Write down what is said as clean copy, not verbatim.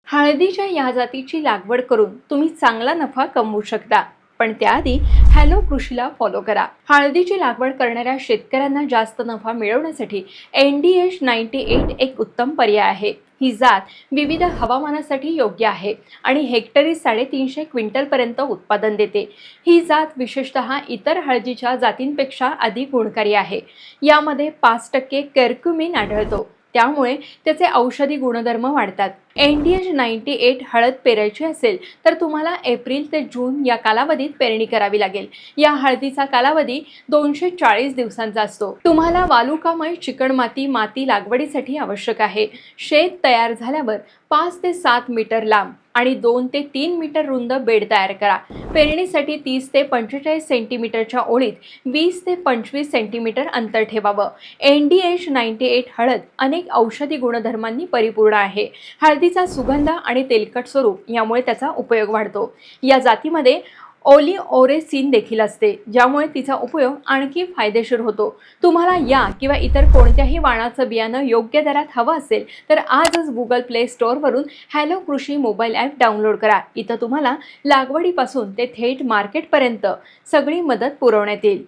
हळदीच्या या जातीची लागवड करून तुम्ही चांगला नफा कमवू शकता, पण त्याआधी हॅलो कृषीला फॉलो करा. हळदीची लागवड करणाऱ्या शेतकऱ्यांना जास्त नफा मिळवण्यासाठी NDH-98 एक उत्तम पर्याय आहे. ही जात विविध हवामानासाठी योग्य आहे आणि हेक्टरी 350 क्विंटलपर्यंत उत्पादन देते. ही जात विशेषतः इतर हळदीच्या जातींपेक्षा अधिक गुणकारी आहे. यामध्ये 5% कर्क्युमिन आढळतो, त्यामुळे त्याचे औषधी गुणधर्म वाढतात. NDH-98 हळद पेरायची असेल तर तुम्हाला एप्रिल ते जून या कालावधीत पेरणी करावी लागेल. या हळदीचा कालावधी 240 दिवसांचा असतो. तुम्हाला वालुकामय चिकणमाती माती लागवडीसाठी आवश्यक आहे. शेत तयार झाल्यावर 5 ते 7 मीटर लांब आणि 2 ते 3 मीटर रुंद बेड तयार करा. पेरणीसाठी 30 ते 45 सेंटीमीटरच्या ओळीत 20 ते 25 सेंटीमीटर अंतर ठेवावं. NDH-98 हळद अनेक औषधी गुणधर्मांनी परिपूर्ण आहे. हळदीचा सुगंध आणि तेलकट स्वरूप यामुळे त्याचा उपयोग वाढतो. या जातीमध्ये ओलिओरेसिन देखील असते, ज्यामुळे तिचा उपयोग आणखी फायदेशीर होतो. तुम्हाला या किंवा इतर कोणत्याही वाणाचं बियाणं योग्य दरात हवं असेल तर आजच गुगल प्ले स्टोअरवरून हॅलो कृषी मोबाईल ॲप डाउनलोड करा. इथं तुम्हाला लागवडीपासून ते थेट मार्केटपर्यंत सगळी मदत पुरवण्यात येईल.